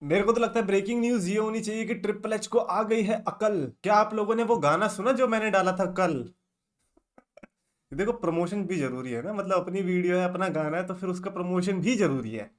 मेरे को तो लगता है ब्रेकिंग न्यूज ये होनी चाहिए कि ट्रिपल एच को आ गई है अकल। क्या आप लोगों ने वो गाना सुना जो मैंने डाला था कल? देखो, प्रमोशन भी जरूरी है ना, मतलब अपनी वीडियो है, अपना गाना है, तो फिर उसका प्रमोशन भी जरूरी है।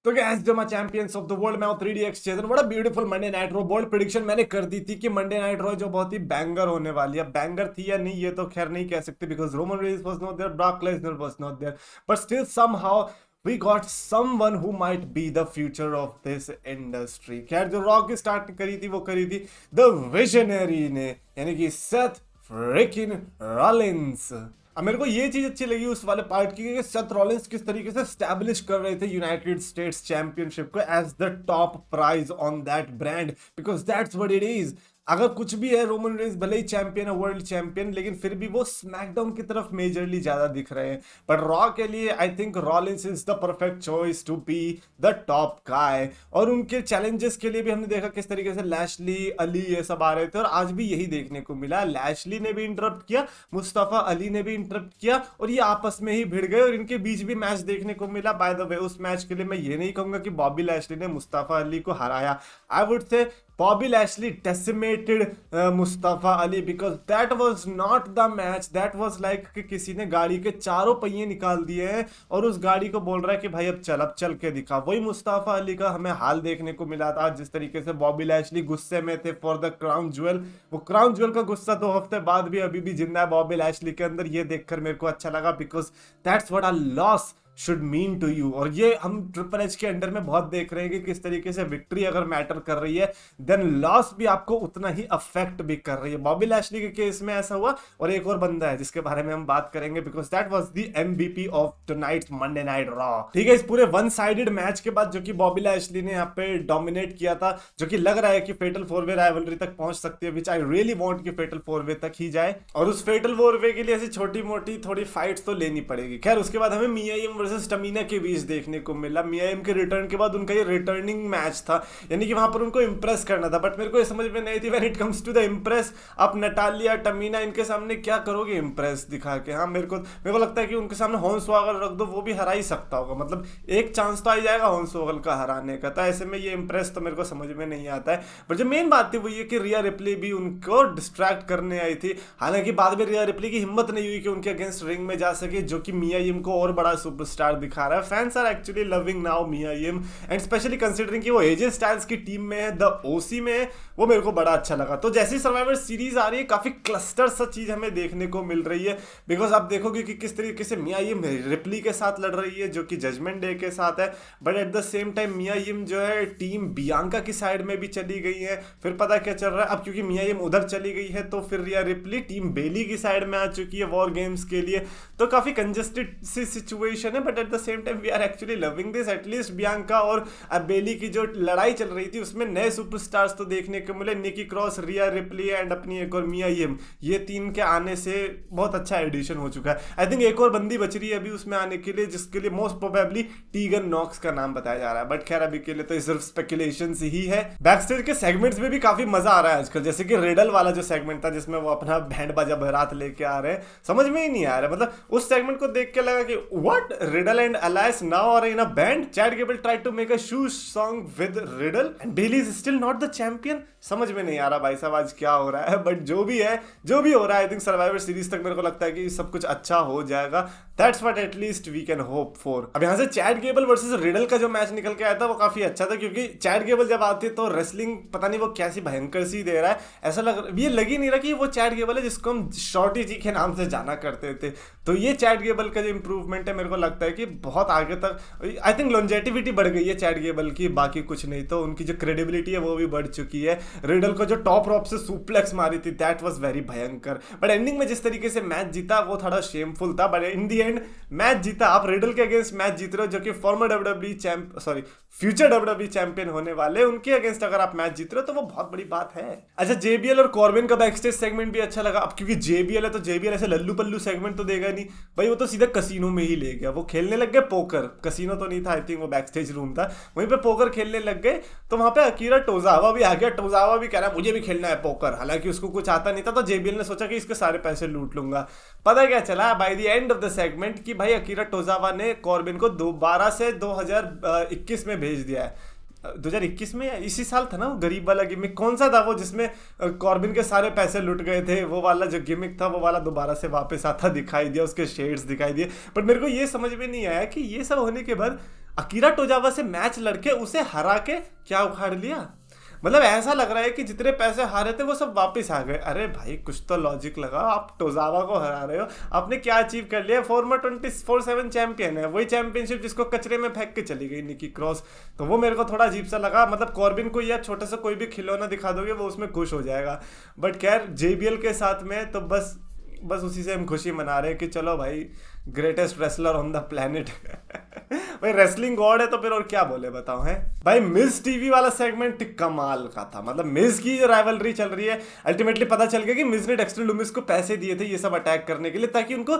तो गैस, जो मैं चैंपियंस ऑफ द वर्ल्ड में 3DX चेतन, बड़ा ब्यूटीफुल मंडे नाइट रो। बोल्ड प्रिडिक्शन मैंने कर दी थी कि मंडे नाइट रो जो बहुत ही बैंगर होने वाली है। बैंगर थी या नहीं ये तो खैर नहीं कह सकते, because Roman Reigns was not there, Brock Lesnar was not there, but still somehow we got someone who might be the future of this industry। खैर, जो रॉ की स्टार्ट करी थी वो करी थी द विजनरी ने, यानी कि सेथ फ्रिकिन रॉलिंस। अब मेरे को ये चीज अच्छी लगी उस वाले पार्ट की कि सेथ रॉलिंस किस तरीके से स्टैब्लिश कर रहे थे यूनाइटेड स्टेट्स चैंपियनशिप को as the top prize on that brand, because that's what it is. अगर कुछ भी है, रोमन रेंज भले ही चैंपियन है, वर्ल्ड चैंपियन, लेकिन फिर भी वो स्मैकडाउन की तरफ मेजरली ज्यादा दिख रहे हैं। बट रॉ के लिए I think Rollins is the perfect choice to be the top guy. और उनके चैलेंजेस के लिए भी हमने देखा किस तरीके से लैशली, अली ये सब आ रहे थे, और आज भी यही देखने को मिला। लैशली ने भी इंटरप्ट किया, मुस्तफा अली ने भी इंटरप्ट किया, और ये आपस में ही भिड़ गए और इनके बीच भी मैच देखने को मिला। बाय द वे, उस मैच के लिए मैं ये नहीं कहूंगा कि बॉबी लैशली ने मुस्तफा अली को हराया। I would say Bobby Lashley decimated Mustafa Ali, because that was not the match, that was like कि किसी ने गाड़ी के चारों पहिए निकाल दिए हैं और उस गाड़ी को बोल रहा है कि भाई अब चल के दिखा। वही मुस्तफा अली का हमें हाल देखने को मिला था। जिस तरीके से बॉबी लैशली गुस्से में थे फॉर द क्राउन ज्वेल, वो क्राउन ज्वेल का गुस्सा 2 हफ्ते बाद भी अभी भी जिंदा है बॉबी लैशली के अंदर। ये देखकर मेरे को अच्छा लगा, because that's what a loss should mean to you. और ये हम ट्रिपल एच के अंडर में बहुत देख रहे हैं कि किस तरीके से विक्ट्री अगर मैटर कर रही है, देन लॉस भी आपको उतना ही अफेक्ट भी कर रही है। बॉबी लैशली के केस में ऐसा हुआ, और एक और बंदा है जिसके बारे में हम बात करेंगे, because that was the MVP of tonight's Monday night raw. ठीक है, इस पूरे वन साइडेड मैच के बाद जो कि बॉबी लैशली ने यहाँ पे डोमिनेट किया था, जो कि लग रहा है कि फेटल 4-वे राइवलरी तक पहुंच सकती है, विच आई रियली वांट कि फेटल 4-वे तक ही जाए। और उस फेटल 4-वे के लिए ऐसी छोटी मोटी थोड़ी फाइट्स तो लेनी पड़ेगी। खैर, उसके बाद हमें मिया यिम वर्सेस टमीना के बीच देखने को मिला। मिया यिम के रिटर्न के बाद उनका ये रिटर्निंग मैच था, यानी कि वहां पर उनको इंप्रेस करना था। बट मेरे को ये समझ में नहीं थी when it comes to the empress, आप नटालिया, टमीना, इनके सामने क्या करोगे इंप्रेस दिखा के? हाँ, मेरे को लगता है कि उनके सामने हॉर्न्सवॉगल रख दो, वो भी हरा ही सकता होगा। मतलब एक चांस तो आ ही जाएगा हॉर्न्सवॉगल का हराने का। तो ऐसे में ये इंप्रेस तो मेरे को समझ में नहीं आता है। बट जो मेन बात थी वो ये कि रिया रिप्ली भी उनको डिस्ट्रैक्ट करने आई थी। हालांकि बाद में रिया रिप्ली की हिम्मत नहीं हुई कि उनके अगेंस्ट रिंग में जा सके, जो कि मिया यिम को और बड़ा सुपरस्टार दिखा रहा है। Fans are actually loving now Mia Yim, and specially considering कि वो एजे स्टाइल्स की टीम में है, द ओसी में है, वो मेरे को बड़ा अच्छा लगा। तो जैसी सर्वाइवर सीरीज आ रही है, काफी क्लस्टर सा चीज हमें देखने को मिल रही है, बिकॉज आप देखोगे कि किस तरीके से मिया यिम रिप्ली के साथ लड़ रही है, जो कि जजमेंट डे के साथ है। But at the same time Mia Yim जो है टीम बियांका की साइड में भी चली गई है। फिर पता क्या चल रहा है अब, क्योंकि मिया यिम उधर चली गई है, तो फिर रिया रिप्ली टीम बेली की साइड में आ चुकी है वॉर गेम्स के लिए। तो काफी कंजेस्टेड सी सिचुएशन है, but at the same time we are actually loving this. At least Bianca और बेली की जो लड़ाई चल रही थी उसमें नए सुपरस्टार्स तो देखने को मिले। निकी क्रॉस, रिया रिप्ली एंड अपनी एक और मिया यिम, ये तीन के आने से बहुत अच्छा एडिशन हो चुका है। आई थिंक एक और बंदी बच रही है अभी उसमें आने के लिए, जिसके लिए मोस्ट प्रोबेबली टीगन नॉक्स का नाम बताया जा रहा है। बट खैर, अभी के लिए तो सिर्फ स्पेकुलेशन ही है। बैकस्टेज के सेगमेंट्स में भी काफी मजा आ रहा है आजकल, जैसे कि रिडल वाला जो सेगमेंट था जिसमें वो अपना बैंड बाजा बारात लेके आ रहे हैं, समझ में ही नहीं आ रहा है। मतलब उस सेगमेंट को देख के लगा कि what, Riddle and Elias now are in a band. Chad Gable tried to make a show song with Riddle and Bayley is still not the champion. समझ में नहीं आ रहा भाई साहब आज क्या हो रहा है। बट जो भी है, जो भी हो रहा है, आई थिंक सर्वाइवर सीरीज तक मेरे को लगता है कि सब कुछ अच्छा हो जाएगा। That's what at least we can hope for. अब यहाँ से चैट गेबल वर्सेस रिडल का जो मैच निकल के आया था वो काफी अच्छा था, क्योंकि चैट गेबल जब आते तो रेसलिंग पता नहीं वो कैसी भयंकर सी दे रहा है। ऐसा ये लग ही नहीं रहा कि वो चैट गेबल है जिसको हम शॉर्टी जी के नाम से जाना करते थे। तो ये चैट गेबल का जो इंप्रूवमेंट है, मेरे को लगता है कि बहुत आगे तक, आई थिंक लॉन्जेटिविटी बढ़ गई है चैट गेबल की, बाकी कुछ नहीं तो उनकी जो क्रेडिबिलिटी है वो भी बढ़ चुकी है। रिडल को जो टॉप रॉप से सुप्लेक्स मारी थी, दैट वाज वेरी भयंकर। बट एंडिंग में जिस तरीके से मैच जीता वो थोड़ा शेमफुल था, but in the and match जीता। आप रिडल के अगेंस्ट मैच जीत रहे हो, जो कि फॉर्मर फ्यूचर डब्ल्यूडब्ल्यूई चैंपियन होने वाले, उनके अगेंस्ट अगर आप मैच जीत रहे हो तो वो बहुत बड़ी बात है। अच्छा, जेबीएल और कॉर्बिन का बैकस्टेज सेगमेंट भी अच्छा लगा। अब क्योंकि जेबीएल है तो जेबीएल ऐसे लल्लू पल्लू सेगमेंट तो देगा नहीं भाई, वो तो सीधा कसीनो में ही ले गया। वो खेलने लग गए पोकर, कसीनो तो नहीं था, आई थिंक वो बैकस्टेज रूम था, वहीं पे पोकर खेलने लग गए। तो वहां पे अकीरा टोजावा भी आ गया। टोजावा भी कह रहा है मुझे भी खेलना है पोकर, हालांकि उसको कुछ आता नहीं था। तो जेबीएल ने सोचा कि इसके सारे पैसे लूट लूंगा। पता क्या चला by the end of the segment कि भाई अकीरा टोजावा ने कॉर्बिन को दोबारा से 2021 में भेज दिया है। 2021 में या इसी साल था ना वो गरीब वाला गिमिक, कौन सा था वो जिसमें कॉर्बिन के सारे पैसे लुट गए थे, वो वाला जो गिमिक था वो वाला दोबारा से वापस आता दिखाई दिया, उसके शेड्स दिखाई दिए। बट मेरे को ये समझ में नहीं आया कि ये सब होने के बाद अकीरा टोजावा से मैच लड़के उसे हरा के क्या उखाड़ लिया। मतलब ऐसा लग रहा है कि जितने पैसे हारे थे वो सब वापस आ गए। अरे भाई कुछ तो लॉजिक लगाओ, आप टोजावा को हरा रहे हो, आपने क्या अचीव कर लिया? फॉर्मर 24/7 चैंपियन है, वही चैंपियनशिप जिसको कचरे में फेंक के चली गई निकी क्रॉस। तो वो मेरे को थोड़ा अजीब सा लगा। मतलब कॉर्बिन को या छोटा सा कोई भी खिलौना दिखा दोगे वो उसमें खुश हो जाएगा। बट खैर JBL के साथ में तो बस उसी से हम खुशी मना रहे हैं कि चलो भाई greatest wrestler on the planet भाई रेसलिंग गॉड है तो फिर और क्या बोले बताओ हैं भाई। मिज टीवी वाला सेगमेंट कमाल का था। मतलब मिज की जो राइवलरी चल रही है, अल्टीमेटली पता चल गया कि मिज ने डेक्स्टर लूमिस को पैसे दिए थे ये सब अटैक करने के लिए, ताकि उनको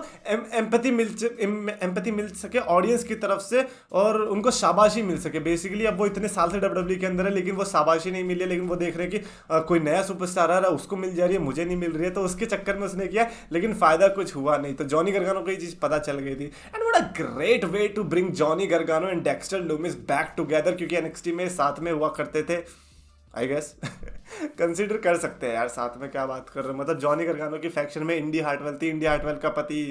एम्पैथी मिल सके ऑडियंस की तरफ से और उनको शाबाशी मिल सके। बेसिकली अब वो इतने साल से WWE के अंदर है लेकिन वो शाबाशी नहीं मिली है, लेकिन वो देख रहे हैं कि कोई नया सुपरस्टार आ रहा है, उसको मिल जा रही है, मुझे नहीं मिल रही है, तो उसके चक्कर में उसने किया, लेकिन फायदा कुछ हुआ नहीं। तो जॉनी गर्गानो को ये चीज पता चल गई थी। And what a great way to bring Johnny Gargano and Dexter Lumis back together, क्योंकि NXT में साथ में हुआ करते थे आई गेस कंसिडर कर सकते हैं यार, साथ में क्या बात कर रहे हो। मतलब जॉनी गर्गानो की फैक्शन में इंडी हार्टवेल थी, इंडी हार्टवेल का पति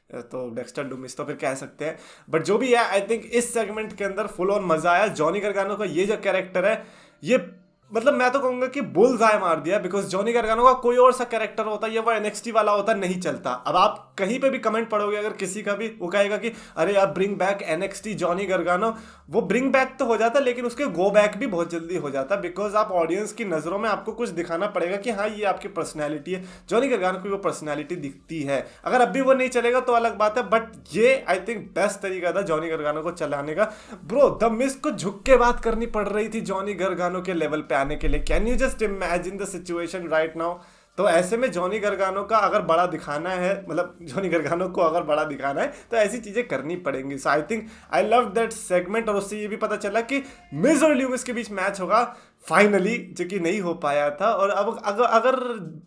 तो डेक्स्टर लूमिस, तो फिर कह सकते हैं। बट जो भी है आई थिंक इस सेगमेंट के अंदर फुल ऑन मजा आया। जॉनी गर्गानो का ये जो कैरेक्टर है ये मतलब मैं तो कहूंगा कि बुल जाय मार दिया, बिकॉज जॉनी गर्गानो का कोई और सा कैरेक्टर होता या वो NXT वाला होता नहीं चलता। अब आप कहीं पे भी कमेंट पढ़ोगे अगर किसी का भी, वो कहेगा कि अरे आप ब्रिंग बैक NXT जॉनी गर्गानो, वो ब्रिंग बैक तो हो जाता लेकिन उसके गो बैक भी बहुत जल्दी हो जाता, बिकॉज आप ऑडियंस की नजरों में आपको कुछ दिखाना पड़ेगा कि हाँ ये आपकी पर्सनैलिटी है। जॉनी गर्गानो की वो पर्सनैलिटी दिखती है, अगर अब भी वो नहीं चलेगा तो अलग बात है। बट ये आई थिंक बेस्ट तरीका था जॉनी गर्गानो को चलाने का। ब्रो द मिस को झुक के बात करनी पड़ रही थी जॉनी गर्गानो के लेवल पे आने के लिए। Can you just imagine the situation right now? तो ऐसे में जॉनी गर्गानो का अगर बड़ा दिखाना है, मतलब जॉनी गर्गानो को अगर बड़ा दिखाना है तो ऐसी चीजें करनी पड़ेंगी। So I think I love that segment. और उससे ये भी पता चला कि मिज और ल्यूमिस के बीच मैच होगा फाइनली, जो कि नहीं हो पाया था। और अब अगर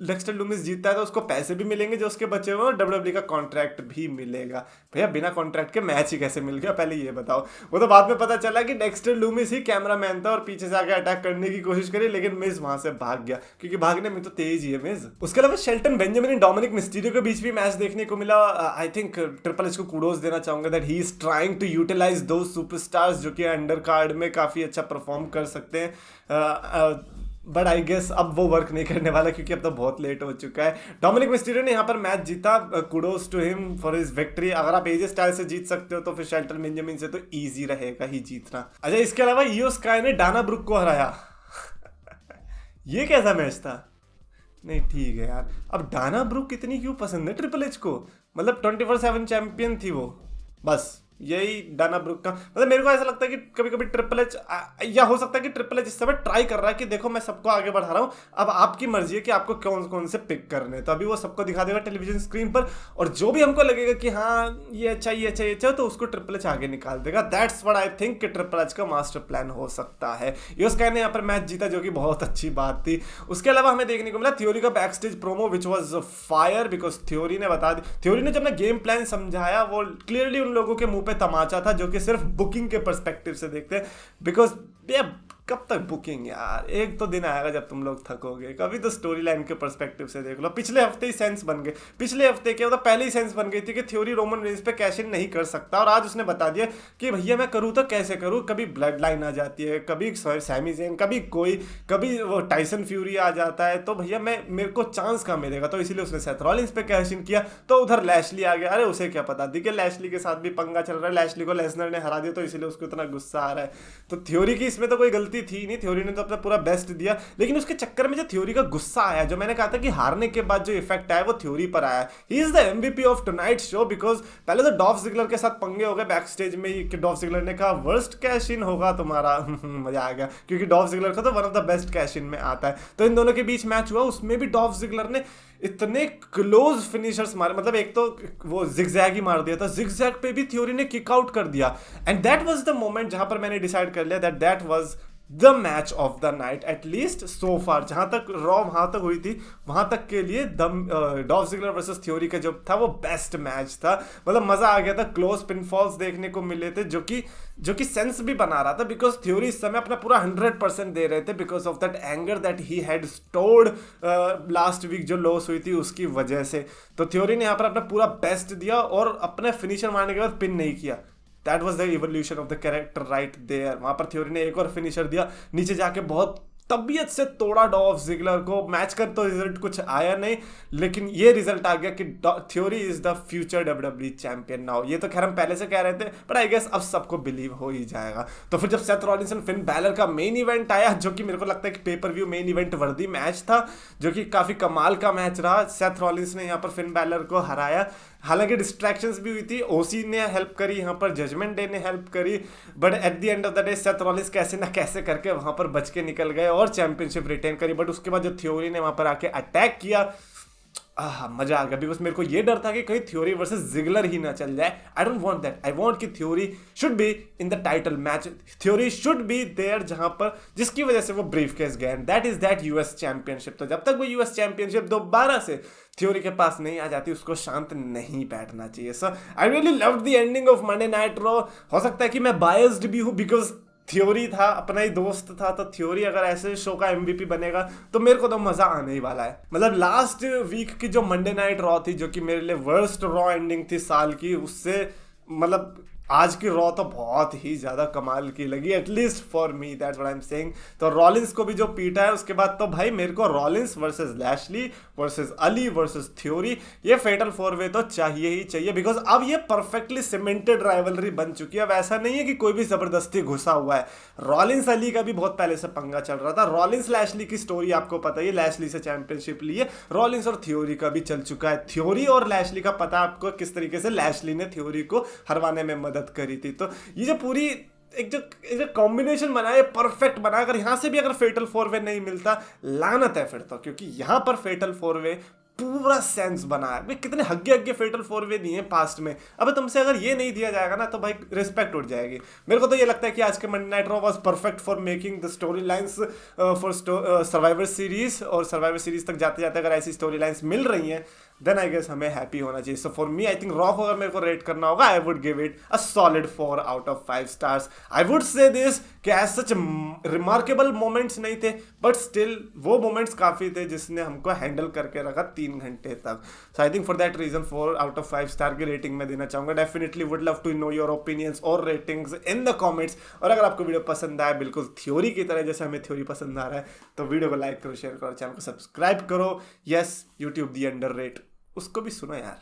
डेक्स्टर लूमिस जीतता है तो उसको पैसे भी मिलेंगे जो उसके बचे हुए, और WWE का कॉन्ट्रैक्ट भी मिलेगा। भैया बिना कॉन्ट्रैक्ट के मैच ही कैसे मिल गया पहले ये बताओ। वो तो बाद में पता चला कि डेक्स्टर लूमिस ही कैमरामैन था और पीछे से आके अटैक करने की कोशिश करी, लेकिन मिज वहां से भाग गया क्योंकि भागने में तो तेज ही है मिज। उसके अलावा Shelton Benjamin and Dominik Mysterio के बीच भी मैच देखने को मिला। आई थिंक ट्रिपल एच को कूडोज देना चाहूंगा that he is trying to utilize दो सुपरस्टार्स जो कि अंडर कार्ड में काफी अच्छा परफॉर्म कर सकते हैं। बट आई गेस अब वो वर्क नहीं करने वाला क्योंकि अब तो बहुत लेट हो चुका है। डोमिनिक मिस्टीरियो ने यहाँ पर मैच जीता, kudos to him for his victory. अगर आप एजे स्टाइल से जीत सकते हो तो फिर शेल्टन बेंजामिन से तो इजी रहेगा ही जीतना। अच्छा इसके अलावा इयो स्काई ने डाना ब्रुक को हराया ये कैसा मैच था? नहीं ठीक है यार, अब डाना ब्रुक इतनी क्यों पसंद है ट्रिपल एच को? मतलब 24/7 चैंपियन थी वो, बस यही डाना ब्रुक का। मतलब मेरे को ऐसा लगता है कि कभी कभी ट्रिपल एच, या हो सकता है कि ट्रिपल एच इस समय ट्राई कर रहा है कि देखो मैं सबको आगे बढ़ा रहा हूँ, अब आपकी मर्जी है कि आपको कौन कौन से पिक करने हैं। तो अभी वो सबको दिखा देगा टेलीविजन स्क्रीन पर, और जो भी हमको लगेगा कि हाँ ये अच्छा ये अच्छा ये अच्छा, तो उसको ट्रिपल एच आगे निकाल देगा। दैट्स व्हाट आई थिंक कि ट्रिपल एच का मास्टर प्लान हो सकता है। यो स्काई ने यहाँ पर मैच जीता जो कि बहुत अच्छी बात थी। उसके अलावा हमें देखने को मिला थ्योरी का back stage promo which was fire, because theory ने बता दी, थ्योरी ने जब अपना गेम प्लान समझाया वो क्लियरली उन लोगों के मुंह पे तमाचा था जो कि सिर्फ बुकिंग के पर्सपेक्टिव से देखते हैं। बिकॉज कब तक बुकिंग यार, एक तो दिन आएगा जब तुम लोग थकोगे। कभी तो स्टोरी लाइन के पर्सपेक्टिव से देख लो। पिछले हफ्ते ही सेंस बन गए, पिछले हफ्ते क्या होता पहले ही सेंस बन गई थी कि थ्योरी रोमन रेंज पे कैश इन नहीं कर सकता, और आज उसने बता दिया कि भैया मैं करूँ तो कैसे करूँ। कभी ब्लड लाइन आ जाती है, कभी सैमी ज़ेन, कभी वो टाइसन फ्यूरी आ जाता है, तो भैया मेरे को चांस कहाँ मिलेगा। तो इसीलिए उसने सेथ रॉलिंस पे कैश इन किया, तो उधर लैशली आ गया। अरे उसे क्या पता थी कि लैशली के साथ भी पंगा चल रहा है, लैशली को लेसनर ने हरा दिया तो इसीलिए उसको इतना गुस्सा आ रहा है। तो थ्योरी की इसमें तो कोई गलती थी नहीं, थ्योरी ने अपना पूरा बेस्ट दिया, लेकिन उसके चक्कर में जो थ्योरी का गुस्सा आया, जो मैंने कहा था कि हारने के बाद जो इफेक्ट आया वो थ्योरी पर आया। He is the MVP of tonight show, because पहले तो डॉल्फ जिगलर के साथ पंगे हो गए बैक स्टेज में ही कि डॉल्फ जिगलर ने कहा वर्स्ट कैश इन होगा तुम्हारा मजा आ गया क्योंकि डॉल्फ जिगलर का तो one of the best cash in में आता है। तो इन दोनों के बीच मैच हुआ, उसमें भी डॉल्फ जिगलर ने इतने क्लोज फिनिशर्स मारे, मतलब एक तो वो जिगजैग ही मार दिया था, जिगजैग पे भी थ्योरी ने किक आउट कर दिया। And that was the moment जहां पर मैंने डिसाइड कर लिया that that was the match of the night, at least so far. जहां तक रॉ वहां तक हुई थी, वहां तक के लिए डॉल्फ जिगलर वर्सेस थ्योरी का जो था वो बेस्ट मैच था। मतलब मजा आ गया था, क्लोज पिनफॉल्स देखने को मिले थे जो कि सेंस भी बना रहा था, बिकॉज थ्योरी इस समय अपना पूरा 100% दे रहे थे because of that anger that he had stored last week जो लॉस हुई थी उसकी वजह से। तो थ्योरी ने यहाँ पर अपना पूरा बेस्ट दिया और अपने फिनिशर मारने के बाद पिन नहीं किया। That was the evolution of the character right there. वहां पर थ्योरी ने एक और फिनिशर दिया, नीचे जाके बहुत तबीयत से तोड़ा डॉल्फ जिगलर को। मैच का तो रिजल्ट कुछ आया नहीं, लेकिन ये रिजल्ट आ गया कि theory is the future WWE champion now. ये तो खैर हम पहले से कह रहे थे, बट आई गेस अब सबको बिलीव हो ही जाएगा। तो फिर जब Seth Rollins and Finn Balor का मेन इवेंट आया, जो कि मेरे को लगता है कि पेपर व्यू मेन इवेंट वर्दी मैच था, जो कि काफी कमाल का मैच रहा। सेथ रॉलिंस ने यहाँ पर फिन बैलर को हराया, हालांकि डिस्ट्रैक्शंस भी हुई थी, ओसी ने हेल्प करी, यहाँ पर जजमेंट डे ने हेल्प करी, but at the end of the day Seth Rollins कैसे ना कैसे करके वहां पर बच के निकल गए और चैंपियनशिप रिटेन करी। बट उसके बाद जो थ्योरी ने वहां पर आके अटैक किया, मजा आ गया, बिकॉज मेरे को ये डर था कि कहीं थ्योरी वर्सेस जिगलर ही ना चल जाए। I don't want that, I want कि theory should be in the title match, theory should be there जहां पर जिसकी वजह से वो ब्रीफकेस गए, that is that US championship. तो जब तक वो यूएस चैंपियनशिप दोबारा से थ्योरी के पास नहीं आ जाती, उसको शांत नहीं बैठना चाहिए। So I really loved the ending of Monday night Raw. हो सकता है कि मैं बायस्ड भी हूं, बिकॉज थ्योरी था, अपना ही दोस्त था, तो थ्योरी अगर ऐसे शो का एमवीपी बनेगा तो मेरे को तो मजा आने ही वाला है। मतलब लास्ट वीक की जो मंडे नाइट रॉ थी, जो कि मेरे लिए वर्स्ट रॉ एंडिंग थी साल की, उससे मतलब आज की रॉ तो बहुत ही ज्यादा कमाल की लगी, at least for me, that's what I am saying. तो रॉलिंस को भी जो पीटा है, उसके बाद तो भाई मेरे को Rollins versus Lashley versus Ali versus theory, ये फेटल फोर वे तो चाहिए ही चाहिए, बिकॉज अब ये परफेक्टली सीमेंटेड राइवलरी बन चुकी है। अब ऐसा नहीं है कि कोई भी जबरदस्ती घुसा हुआ है। रॉलिंस अली का भी बहुत पहले से पंगा चल रहा था। रॉलिंस लैशली की स्टोरी आपको पता ही है, लैशली से चैंपियनशिप ली है। रॉलिंस और थ्योरी का भी चल चुका है। थ्योरी और लैशली का पता आपको किस तरीके से लैशली ने थ्योरी को हरवाने में मदद करी थी। तो ये जो पूरी एक जो कॉम्बिनेशन बना है, परफेक्ट बना। अगर यहां से भी अगर फेटल फोर वे नहीं मिलता, लानत है फिर तो, क्योंकि यहां पर फेटल फोर वे पूरा सेंस बना है। भाई कितने हग्गे हग्गे फेटल फोर वे दिए पास्ट में, अब तुमसे अगर ये नहीं दिया जाएगा ना तो भाई रिस्पेक्ट उठ जाएगी। मेरे को तो ये लगता है कि आज के Monday night raw was perfect for making the story lines for survivor series, और सर्वाइवर सीरीज तक जाते जाते अगर ऐसी स्टोरी लाइंस मिल रही हैं, देन आई गेस हमें हैप्पी होना चाहिए। So for me I think raw को अगर मेरे को रेट करना होगा, I would give it a solid 4 out of 5 stars. I would say this कि एज सच रिमार्केबल मोमेंट्स नहीं थे, बट स्टिल वो मोमेंट्स काफी थे जिसने हमको हैंडल करके रखा 3 घंटे तक। So I think for that reason 4 out of 5 star की रेटिंग मैं देना चाहूंगा। Definitely would love to know your opinions और रेटिंग्स इन द कॉमेंट्स। और अगर आपको वीडियो पसंद आए, बिल्कुल थ्योरी की तरह जैसे हमें थ्योरी पसंद आ रहा है, तो वीडियो को लाइक करो, शेयर करो, चैनल को सब्सक्राइब करो। Yes, YouTube the under rate, उसको भी सुनो यार।